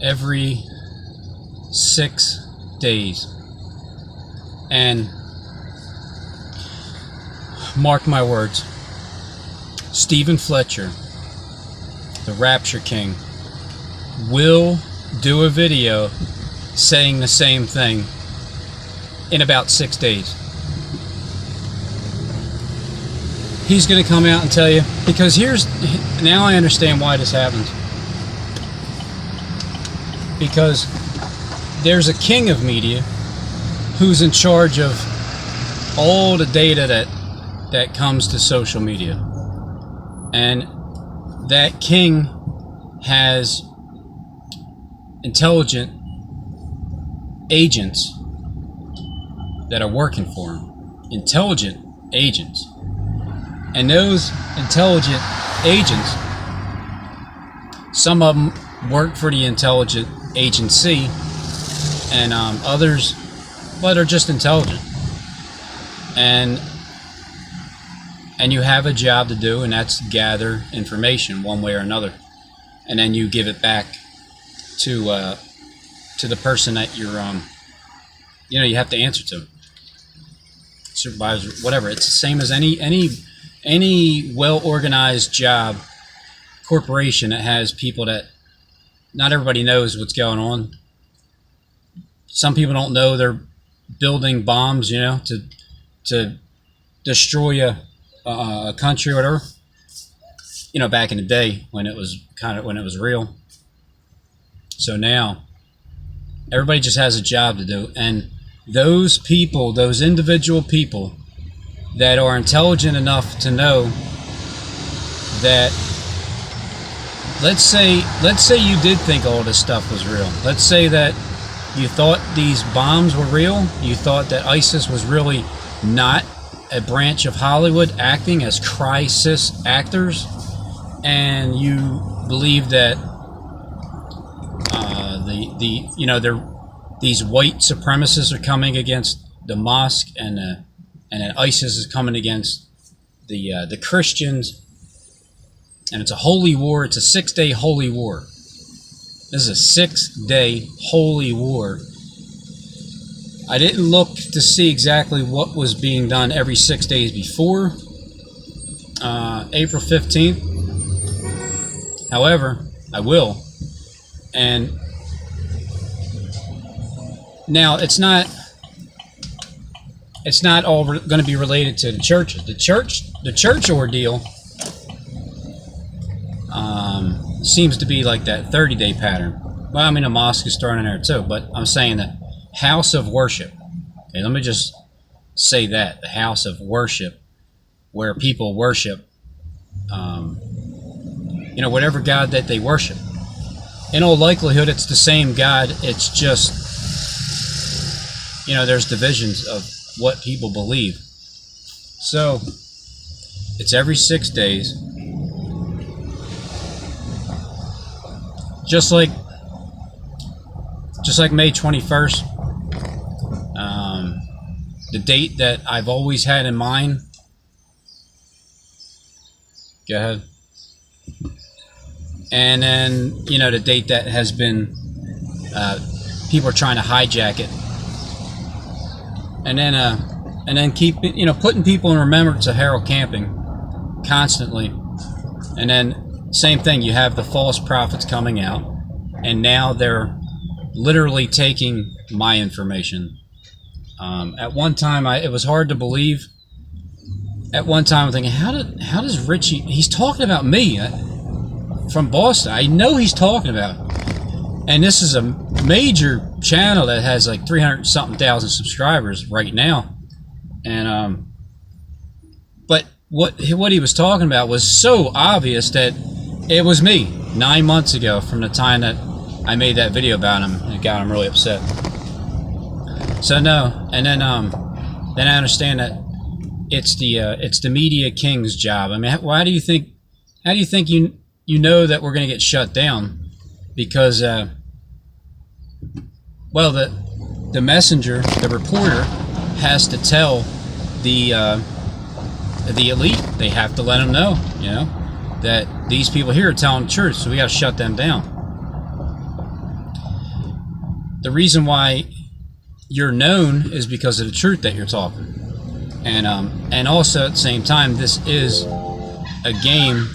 every 6 days. And mark my words, Stephen Fletcher, the Rapture King, will do a video saying the same thing in about 6 days. He's going to come out and tell you, because now I understand why this happens. Because there's a king of media who's in charge of all the data that comes to social media. And that king has intelligent agents that are working for him. Intelligent agents. And those intelligent agents, some of them work for the intelligent agency, and others, but are just intelligent. And you have a job to do, and that's gather information one way or another, and then you give it back to the person that you're you have to answer to, supervisor, whatever. It's the same as any well-organized job, corporation that has people that not everybody knows what's going on. Some people don't know they're building bombs, to destroy a country or whatever. Back in the day when it was real. So now everybody just has a job to do, and those people, those individual people that are intelligent enough to know that, let's say you did think all this stuff was real. Let's say that you thought these bombs were real. You thought that ISIS was really not a branch of Hollywood acting as crisis actors, and you believe that these white supremacists are coming against the mosque, and then ISIS is coming against the Christians, and it's a holy war. It's a 6-day holy war. This is a 6-day holy war. I didn't look to see exactly what was being done every 6 days before April 15th. However, I will. And now it's not all going to be related to the churches. The church ordeal seems to be like that 30-day pattern. Well, I mean, a mosque is starting there too, but I'm saying that house of worship. Okay, let me just say that. The house of worship, where people worship, whatever God that they worship. In all likelihood, it's the same God. It's just, there's divisions of what people believe. So, it's every 6 days. Just like May 21st, the date that I've always had in mind. Go ahead. And then, the date that has been, people are trying to hijack it. And then keep, putting people in remembrance of Harold Camping constantly. And then, same thing, you have the false prophets coming out, and now they're literally taking my information. At one time, it was hard to believe. At one time, I'm thinking, how does Richie? He's talking about me from Boston. I know he's talking about, and this is a major channel that has like 300-something thousand subscribers right now. And but what he was talking about was so obvious that it was me 9 months ago from the time that I made that video about him, and it got him really upset. So no, and then I understand that it's the media king's job. I mean, how do you think you know that we're going to get shut down? Because the messenger, the reporter, has to tell the elite. They have to let them know, that these people here are telling the truth, so we got to shut them down. the reason why you're known is because of the truth that you're talking. And also at the same time, this is a game.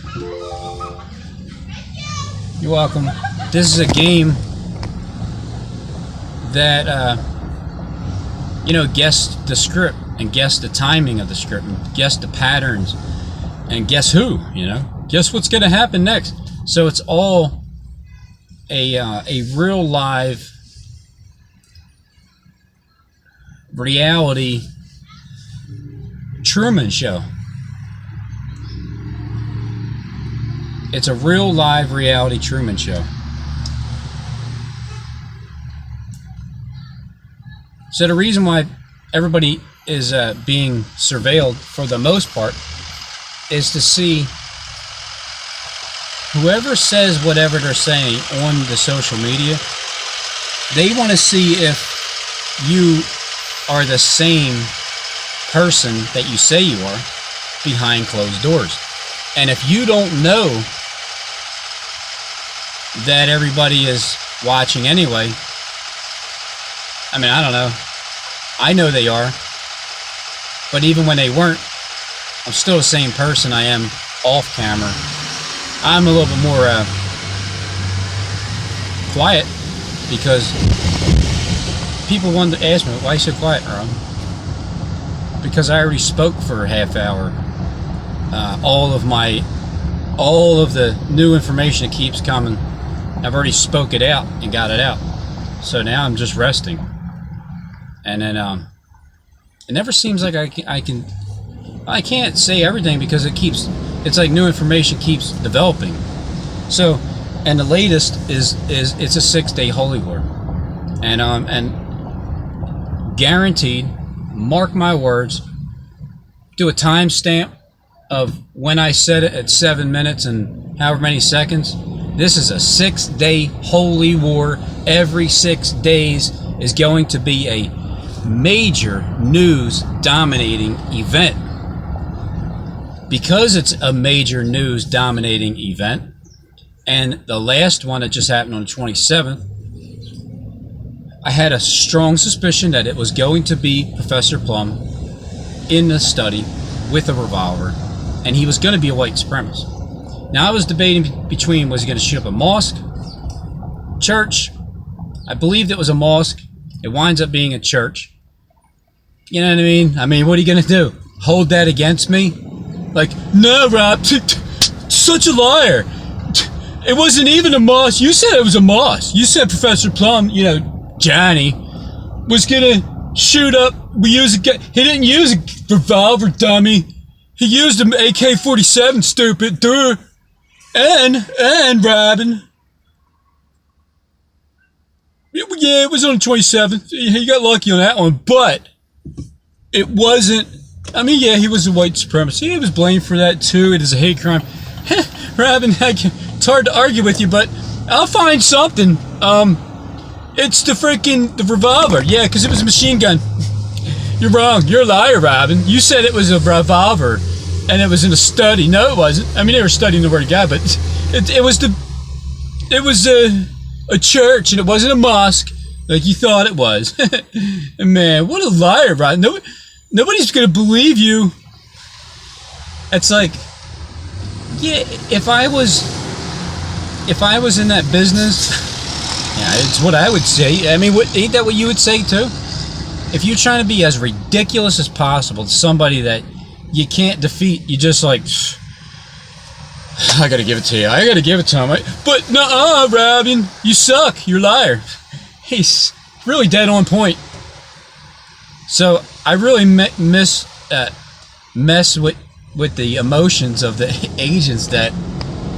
You're welcome. This is a game that guess the script and guess the timing of the script and guess the patterns and guess who, guess what's going to happen next. So it's all a real live reality Truman Show. It's a real live reality Truman Show. So the reason why everybody is being surveilled for the most part is to see whoever says whatever they're saying on the social media. They want to see if you are the same person that you say you are behind closed doors. And if you don't know that everybody is watching anyway, I mean, I don't know. I know they are. But even when they weren't, I'm still the same person I am off camera. I'm a little bit more quiet because people wanted to ask me, why are you so quiet, Rob? Because I already spoke for a half hour. All of the new information that keeps coming, I've already spoke it out and got it out. So now I'm just resting. And then it never seems like I can't say everything because it's like new information keeps developing. So, and the latest is it's a 6-day holy war. And guaranteed, mark my words, do a timestamp of when I said it at 7 minutes and however many seconds. This is a 6-day holy war. Every 6 days is going to be a major news dominating event. Because it's a major news dominating event, and the last one that just happened on the 27th, I had a strong suspicion that it was going to be Professor Plum in the study with a revolver, and he was going to be a white supremacist. Now I was debating between, was he going to shoot up a mosque, church? I believed it was a mosque. It winds up being a church. You know what I mean? I mean, what are you going to do? Hold that against me? Like, no, Rob, such a liar. It wasn't even a mosque. You said it was a mosque. You said Professor Plum, Johnny, was going to shoot up. He didn't use a revolver, dummy. He used an AK-47, stupid. Duh. And Robin. Yeah, it was on the 27th. He got lucky on that one, but it wasn't. I mean, yeah, he was a white supremacist. He was blamed for that too. It is a hate crime. Robin, it's hard to argue with you, but I'll find something. It's the revolver. Yeah, because it was a machine gun. You're wrong. You're a liar, Robin. You said it was a revolver, and it was in a study. No, it wasn't. I mean, they were studying the Word of God, but it was a church, and it wasn't a mosque like you thought it was. And man, what a liar, Robin. Nobody's gonna believe you. It's like, yeah, if I was in that business, yeah, it's what I would say. I mean, ain't that what you would say too? If you're trying to be as ridiculous as possible to somebody that you can't defeat, you just like, I gotta give it to you. I gotta give it to him. But nuh-uh, Robin, you suck. You're a liar. He's really dead on point. So I really mess with the emotions of the agents that,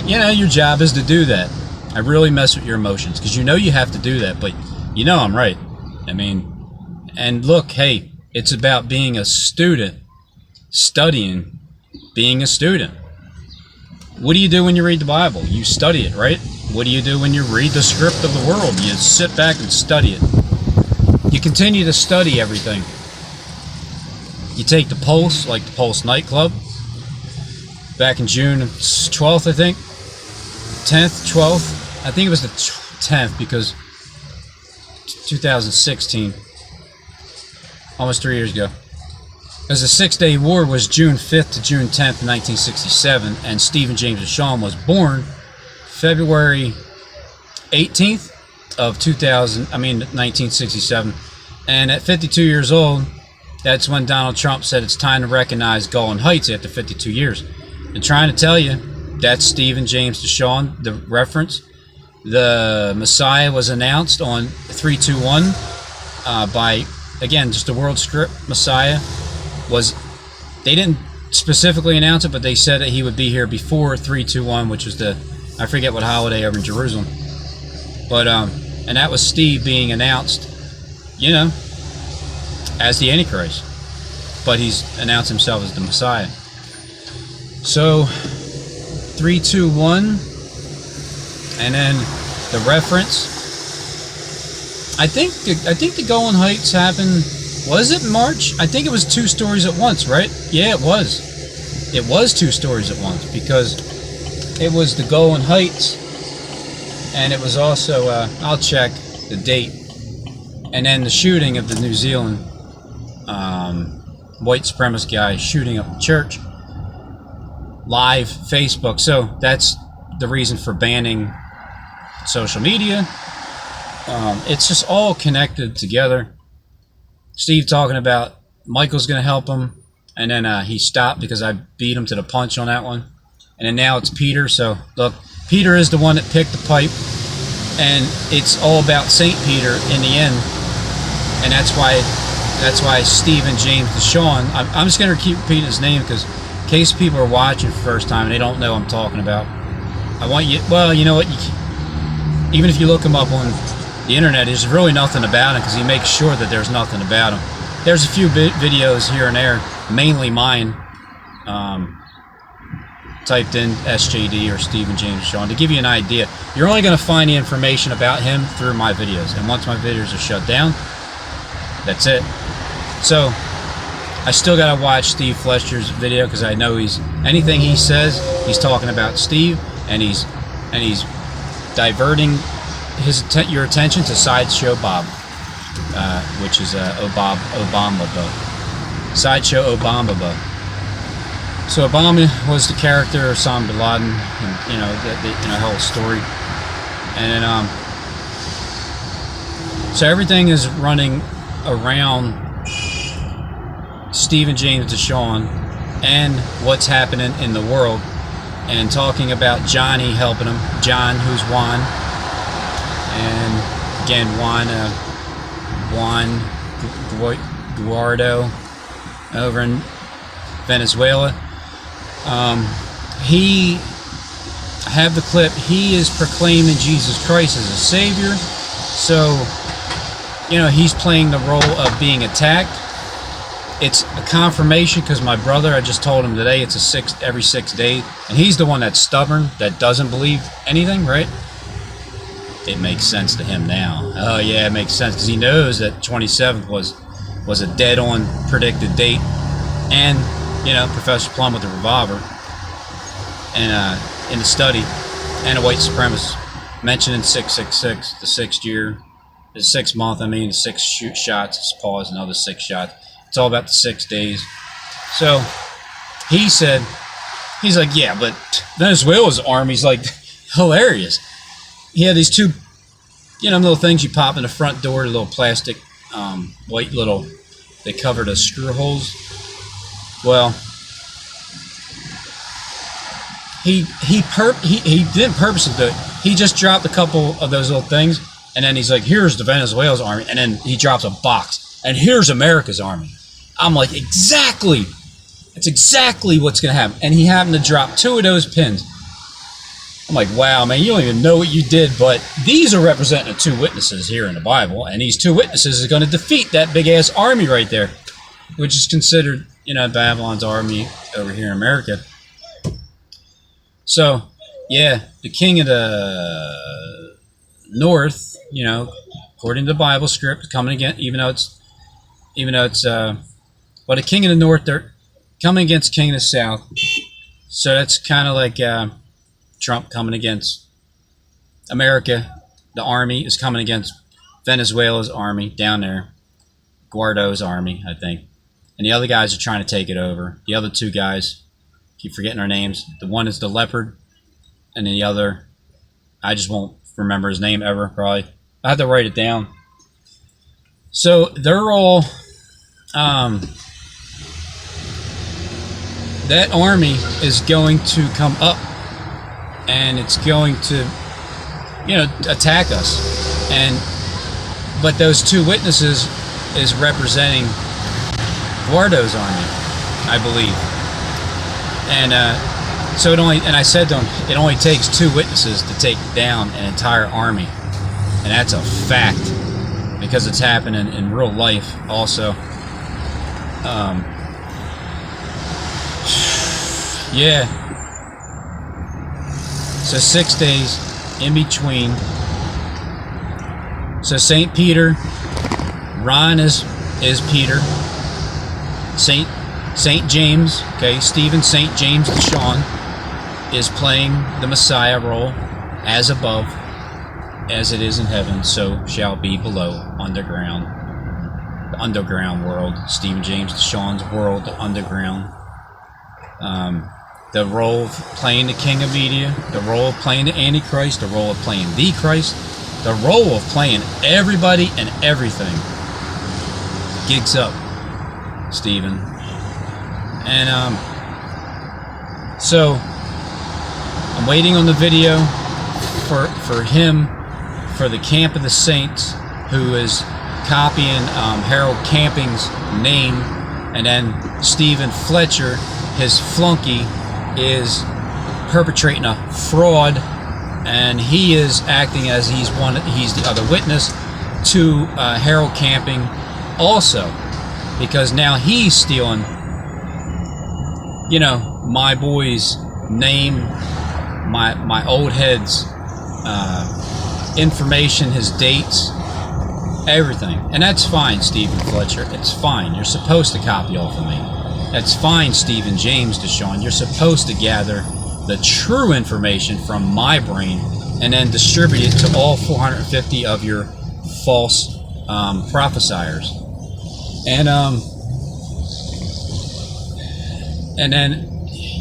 your job is to do that. I really mess with your emotions because you have to do that, but I'm right. I mean, and look, hey, it's about being a student, studying, being a student. What do you do when you read the Bible? You study it, right? What do you do when you read the script of the world? You sit back and study it. You continue to study everything. You take the Pulse, like the Pulse nightclub, back in June 12th, I think. 10th, 12th. I think it was the 10th because 2016, almost 3 years ago. Because the Six-Day War was June 5th to June 10th, 1967, and Stephen James DeSean was born February 18th of 1967. And at 52 years old, that's when Donald Trump said it's time to recognize Golan Heights after 52 years. And trying to tell you, that's Stephen James DeSean, the reference. The Messiah was announced on 321 by, again, just the world script. Messiah was, they didn't specifically announce it, but they said that he would be here before 321, which was the, I forget what holiday over in Jerusalem. But, and that was Steve being announced, you know, as the Antichrist. But he's announced himself as the Messiah. So, 321, and then the reference. I think the Golan Heights happened. Was it March? I think it was 2 stories at once, right? Yeah, it was. It was 2 stories at once because it was the Golan Heights, and it was also I'll check the date, and then the shooting of the New Zealand white supremacist guy shooting up the church. Live Facebook. So that's the reason for banning social media. It's just all connected together. Steve talking about Michael's going to help him, and then he stopped because I beat him to the punch on that one. And then now it's Peter. So look, Peter is the one that picked the pipe, and it's all about Saint Peter in the end. And that's why Stephen James DeSean. I'm just going to keep repeating his name because in case people are watching for the first time and they don't know what I'm talking about. I want you, well, you know what, even if you look him up on the internet, there's really nothing about him because he makes sure that there's nothing about him. There's a few videos here and there, mainly mine, typed in SJD or Stephen James DeSean to give you an idea. You're only going to find the information about him through my videos, and once my videos are shut down, that's it. So I still got to watch Steve Fletcher's video because I know anything he says, he's talking about Steve, and he's diverting your attention to Sideshow Bob, which is Obama. Sideshow Obama. So Obama was the character of Osama bin Laden, and the whole story, and then so everything is running around Stephen James DeSean and what's happening in the world, and talking about Johnny helping him. John, who's Juan, and again Juan Guaido over in Venezuela. He, I have the clip, he is proclaiming Jesus Christ as a savior. So, he's playing the role of being attacked. It's a confirmation because my brother, I just told him today, it's every 6 days, and he's the one that's stubborn, that doesn't believe anything, right? It makes sense to him now. Oh yeah, it makes sense because he knows that 27th was a dead-on predicted date, and Professor Plum with the revolver, and in the study, and a white supremacist mentioned in 666, the 6th year, the 6th month. The 6 shots. It's pause, another 6 shots. It's all about the 6 days. So he said, he's like, yeah, but Venezuela's army's like hilarious. He had these 2, little things you pop in the front door, little plastic, white little, they cover the screw holes. Well, he didn't purposely do it. He just dropped a couple of those little things, and then he's like, here's the Venezuela's army, and then he drops a box, and here's America's army. I'm like, exactly. That's exactly what's going to happen. And he happened to drop 2 of those pins. I'm like, wow, man, you don't even know what you did, but these are representing the 2 witnesses here in the Bible, and these 2 witnesses are going to defeat that big-ass army right there, which is considered, Babylon's army over here in America. So, yeah, the king of the north, according to the Bible script, coming again, even though it's, the king of the north, they're coming against king of the south. So that's kind of like Trump coming against America. The army is coming against Venezuela's army down there, Guaido's army, I think, and the other guys are trying to take it over. The other two guys, keep forgetting their names. The one is the leopard, and then the other, I just won't remember his name ever, probably. I have to write it down. So they're all, that army is going to come up, and it's going to, attack us. But those two witnesses is representing Guaido's army, I believe. And so I said to him, it only takes two witnesses to take down an entire army, and that's a fact because it's happening in real life also. Yeah. So 6 days in between. So St. Peter, Ron is Peter. St. James, okay, Stephen St. James DeSean is playing the Messiah role, as above, as it is in heaven, so shall be below, underground. The underground world, Stephen James DeSean's world, the underground. The role of playing the King of Media, the role of playing the Antichrist, the role of playing the Christ, the role of playing everybody and everything. Gigs up, Stephen. And so I'm waiting on the video for him, for the Camp of the Saints, who is copying Harold Camping's name, and then Stephen Fletcher, his flunky, is perpetrating a fraud, and he is acting as he's the other witness to Harold Camping also, because now he's stealing, my boy's name, my old head's information, his dates, everything. And that's fine, Stephen Fletcher. It's fine. You're supposed to copy off of me. That's fine, Stephen James DeSean. You're supposed to gather the true information from my brain and then distribute it to all 450 of your false prophesiers. And then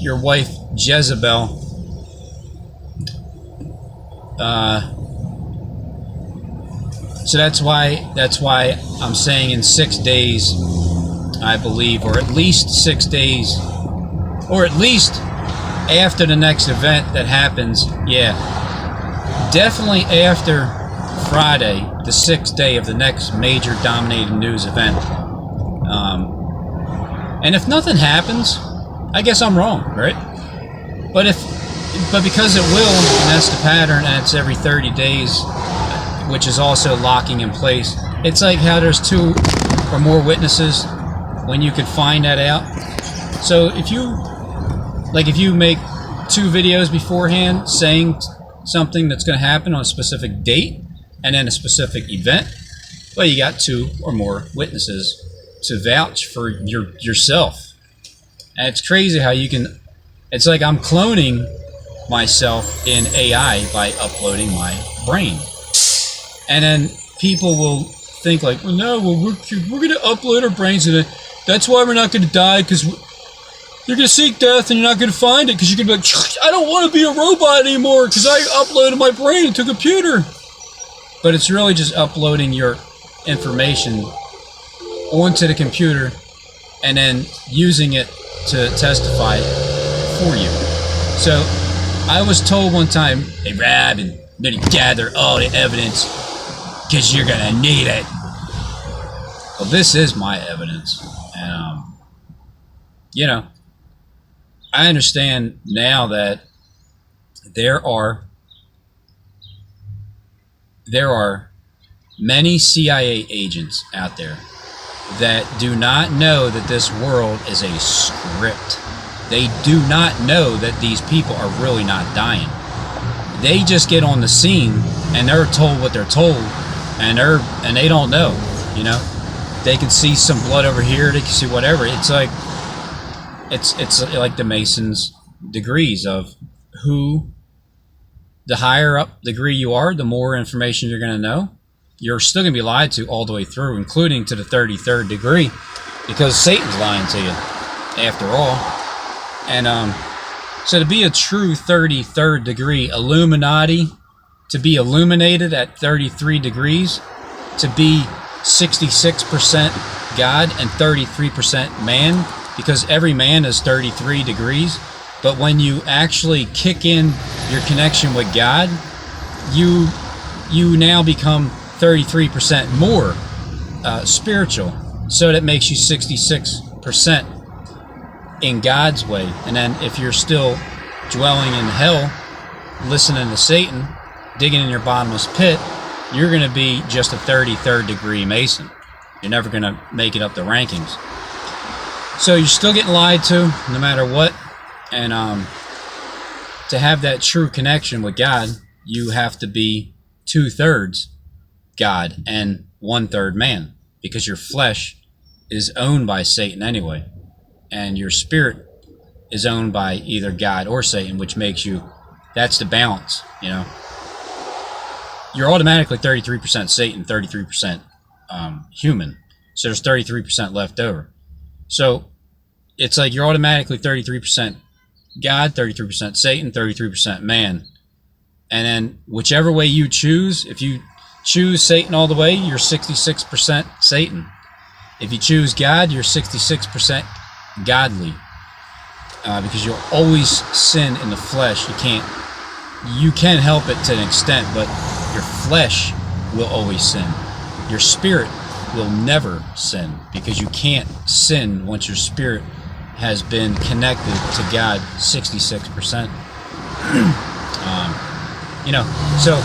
your wife Jezebel, so that's why I'm saying in 6 days, I believe, or at least 6 days, or at least after the next event that happens. Yeah, definitely after Friday, the 6th day of the next major dominating news event. And if nothing happens, I guess I'm wrong, right? But because it will, and that's the pattern, and it's every 30 days, which is also locking in place. It's like how there's 2 or more witnesses when you could find that out. So if you make 2 videos beforehand saying something that's going to happen on a specific date and then a specific event, well, you got 2 or more witnesses to vouch for yourself. And it's crazy how you can, it's like I'm cloning myself in AI by uploading my brain. And then people will think like, well, no, we're going to upload our brains in it. That's why we're not going to die, because you're going to seek death and you're not going to find it, because you're going to be like, I don't want to be a robot anymore because I uploaded my brain to a computer. But it's really just uploading your information onto the computer and then using it to testify for you. So I was told one time, hey Rob, and I'm going to gather all the evidence because you're going to need it. Well, this is my evidence. And, I understand now that there are many CIA agents out there that do not know that this world is a script. They do not know that these people are really not dying. They just get on the scene and they're told what they're told, and they don't know. They can see some blood over here. They can see whatever. It's like the Masons' degrees of who. The higher up degree you are, the more information you're going to know. you're still going to be lied to all the way through, including to the 33rd degree, because Satan's lying to you after all. And so to be a true 33rd degree Illuminati, to be illuminated at 33 degrees, to be 66% God and 33% man, because every man is 33 degrees. But when you actually kick in your connection with God, you now become 33% more spiritual. So that makes you 66% in God's way. And then if you're still dwelling in hell, listening to Satan, digging in your bottomless pit, you're going to be just a 33rd degree Mason. You're never going to make it up the rankings. So you're still getting lied to no matter what. And to have that true connection with God, you have to be 2/3 God and 1/3 man, because your flesh is owned by Satan anyway, and your spirit is owned by either God or Satan, which makes you, that's the balance, you know. You're automatically 33% Satan, 33% human, so there's 33% left over. So it's like you're automatically 33% God, 33% Satan, 33% man. And then whichever way you choose, if you choose Satan all the way, you're 66% Satan. If you choose God, you're 66% godly. Because you'll always sin in the flesh. You can help it to an extent, but your flesh will always sin. Your spirit will never sin, because you can't sin once your spirit has been connected to God 66%. You know, so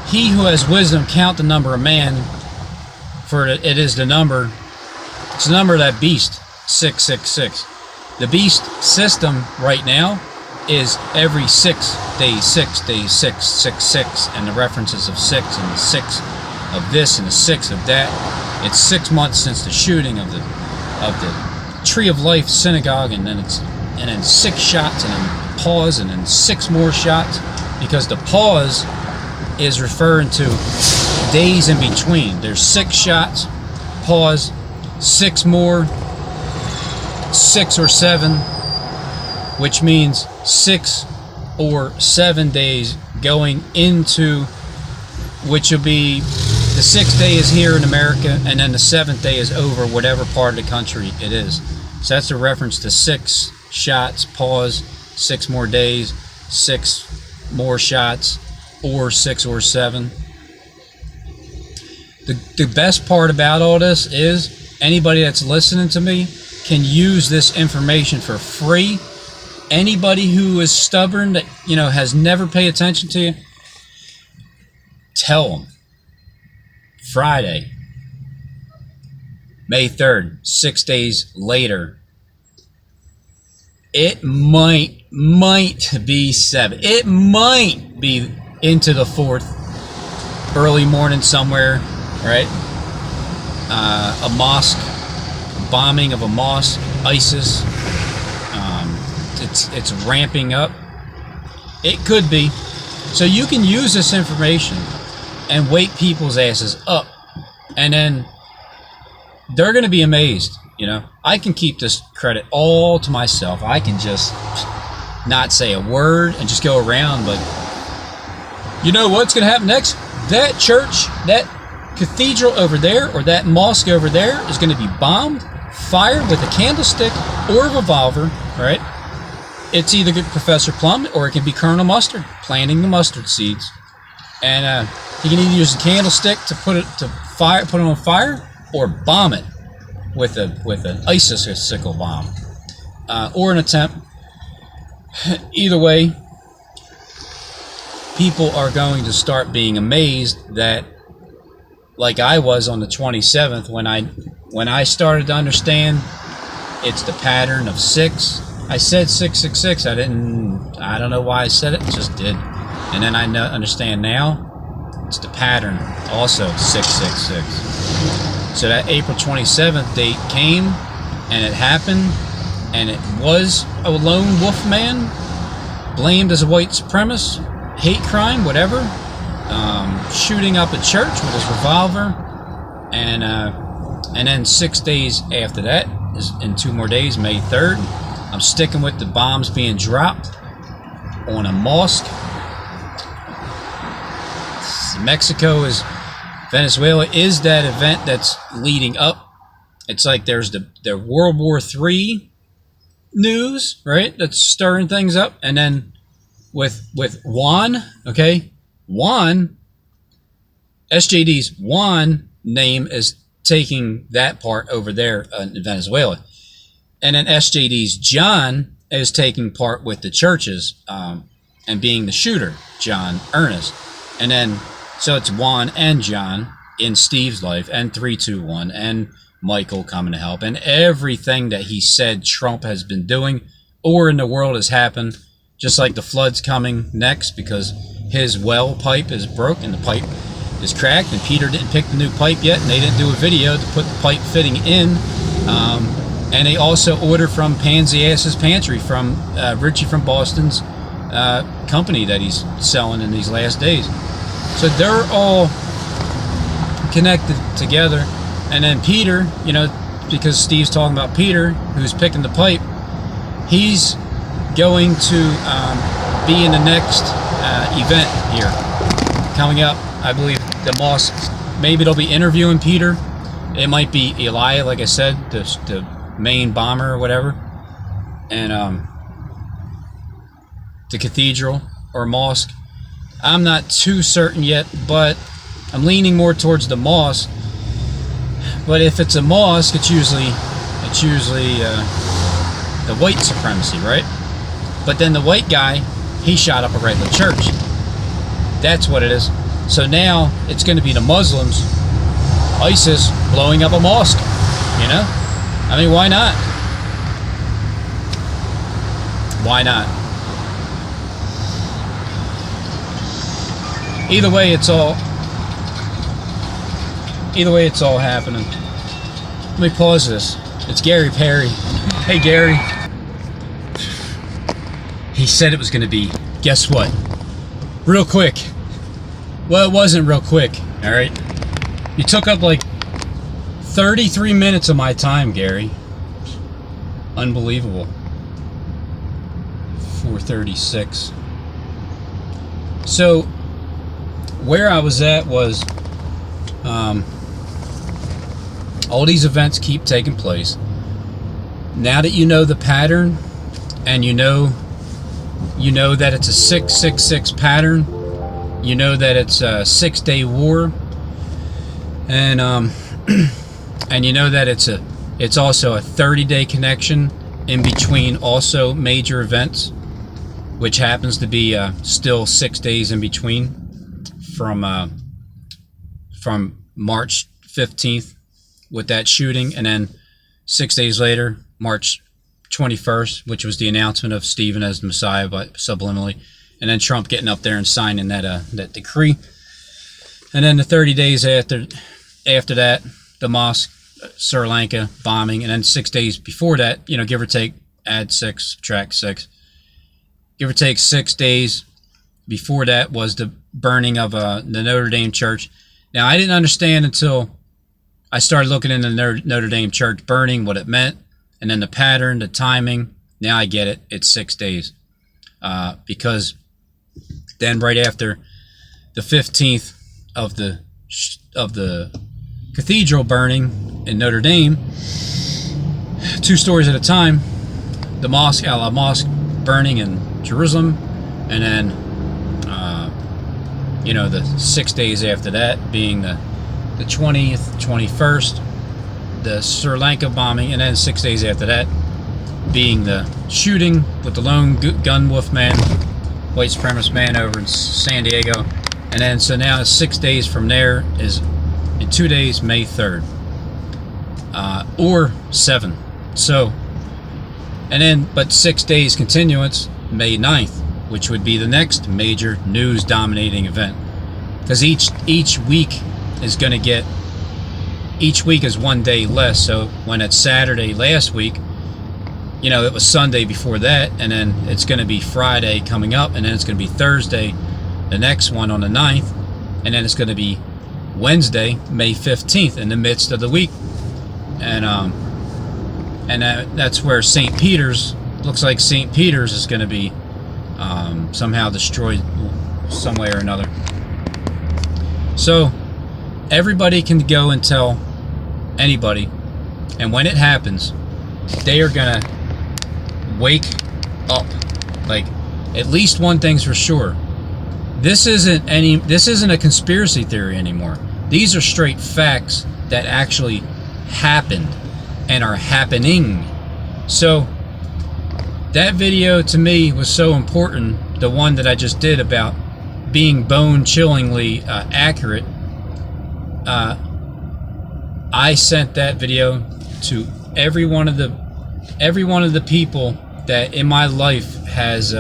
he who has wisdom count the number of man, for it is the number, it's the number of that beast, 666. The beast system right now is every 6 days, 6 days, 666, and the references of 6 and the 6 of this and the 6 of that. It's 6 months since the shooting of the Tree of Life synagogue, and then 6 shots, and then pause, and then 6 more shots, because the pause is referring to days in between. There's 6 shots, pause, 6 more, 6 or 7, which means 6 or 7 days going into, which will be the 6th day is here in America, and then the 7th day is over whatever part of the country it is. So that's a reference to 6 shots, pause, 6 more days, 6 more shots, or 6 or 7. The best part about all this is anybody that's listening to me can use this information for free. Anybody who is stubborn, that, you know, has never paid attention to you, tell them. Friday, May 3rd, 6 days later, it might be 7. It might be into the 4th, early morning somewhere, right? A mosque, bombing of a mosque, ISIS. It's ramping up. It could be. So you can use this information and wake people's asses up, and then they're going to be amazed. You know, I can keep this credit all to myself. I can just not say a word and just go around, but you know what's going to happen next? That church, that cathedral over there, or that mosque over there is going to be bombed, fired with a candlestick or a revolver, right? It's either Professor Plum or it can be Colonel Mustard planting the mustard seeds. And he can either use a candlestick to put it on fire, or bomb it with an icicle bomb, or an attempt. Either way, people are going to start being amazed that, like I was on the 27th, when I started to understand it's the pattern of 6. I said 666. I don't know why I said it. Just did. And then I understand now it's the pattern also 666. So that April 27th date came, and it happened, and it was a lone wolf man blamed as a white supremacist, hate crime, whatever. shooting up a church with his revolver, and then 6 days after that, in 2 more days, May 3rd, I'm sticking with the bombs being dropped on a mosque. Mexico is, Venezuela is that event that's leading up. It's like there's the World War III news, right? That's stirring things up, and then with Juan, okay, Juan, SJD's Juan name is taking that part over there in Venezuela, and then SJD's John is taking part with the churches and being the shooter, John Ernest, and then so it's Juan and John in Steve's life, and 321 and Michael coming to help, and everything that he said Trump has been doing or in the world has happened, just like the flood's coming next because his well pipe is broke and the pipe is cracked, and Peter didn't pick the new pipe yet, and they didn't do a video to put the pipe fitting in, and they also ordered from Pansy Ass's Pantry from Richie from Boston's company that he's selling in these last days. So they're all connected together. And then Peter, you know, because Steve's talking about Peter, who's picking the pipe, he's going to be in the next event here coming up. I believe the mosque, maybe they'll be interviewing Peter. It might be Elijah, like I said, the main bomber or whatever, and the cathedral or mosque. I'm not too certain yet, but I'm leaning more towards the mosque. But if it's a mosque, it's usually the white supremacy, right? But then the white guy, he shot up a regular church. That's what it is. So now it's going to be the Muslims, ISIS, blowing up a mosque. You know? I mean, why not? Why not? Either way, it's all happening. Let me pause this. It's Gary Perry. Hey, Gary. He said it was going to be, guess what? Real quick. Well, it wasn't real quick, all right? You took up like 33 minutes of my time, Gary. Unbelievable. 4:36. So, where I was at was, all these events keep taking place. Now that you know the pattern, and you know that it's a 666 pattern, you know that it's a 6-day war, and and you know that it's also a 30-day connection in between also major events, which happens to be still 6 days in between from March 15th with that shooting, and then 6 days later, March 21st, which was the announcement of Stephen as the Messiah, but subliminally, and then Trump getting up there and signing that decree, and then the 30 days after that, the mosque, Sri Lanka bombing, and then 6 days before that, you know, give or take, add 6, subtract 6, give or take 6 days before that was the burning of the Notre Dame church. Now, I didn't understand until I started looking into the Notre Dame church burning, what it meant, and then the pattern, the timing. Now I get it. It's 6 days. Because then right after the 15th of the cathedral burning in Notre Dame, 2 stories at a time, the mosque, Al Mosque, burning in Jerusalem, and then you know, the 6 days after that being the 20th, 21st, the Sri Lanka bombing, and then 6 days after that being the shooting with the lone gun wolf man, white supremacist man over in San Diego, and then so now 6 days from there is in 2 days, May 3rd, or 7. So, and then but 6 days continuance, May 9th, which would be the next major news dominating event, because each week is going to get, each week is 1 day less. So when it's Saturday last week, you know, it was Sunday before that, and then it's going to be Friday coming up, and then it's going to be Thursday the next one on the 9th, and then it's going to be Wednesday, May 15th, in the midst of the week, and that's where St. Peter's, looks like St. Peter's is going to be somehow destroyed some way or another. So everybody can go and tell anybody, and when it happens, they are gonna wake up. Like, at least one thing's for sure: this isn't a conspiracy theory anymore. These are straight facts that actually happened and are happening. So that video to me was so important, the one that I just did about being bone-chillingly accurate. I sent that video to every one of the people that in my life has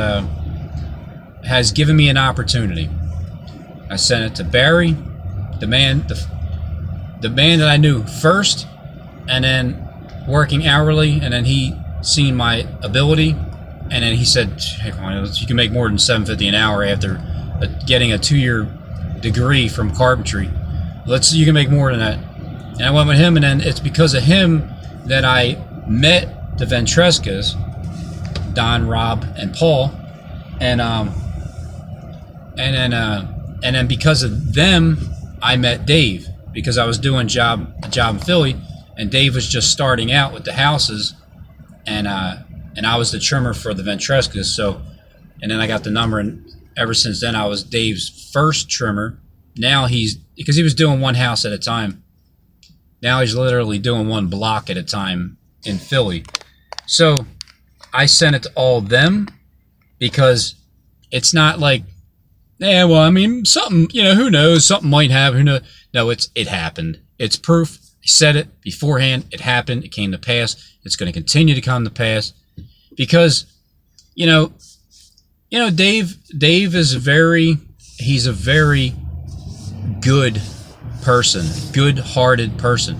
given me an opportunity. I sent it to Barry, the man that I knew first, and then working hourly, and then he seen my ability, and then he said, "Hey, you can make more than $7.50 an hour after getting a 2-year degree from carpentry. You can make more than that." And I went with him, and then it's because of him that I met the Ventrescas, Don, Rob, and Paul, and then because of them, I met Dave, because I was doing a job in Philly, and Dave was just starting out with the houses, and I was the trimmer for the Ventrescas. So, and then I got the number, and ever since then I was Dave's first trimmer. Now because he was doing one house at a time, now he's literally doing one block at a time in Philly. So I sent it to all them, because it's not like, yeah, well, I mean, something, who knows, something might happen, who knows. No, it happened. It's proof. I said it beforehand. It happened. It came to pass. It's going to continue to come to pass, because, Dave is he's a very good person, good-hearted person.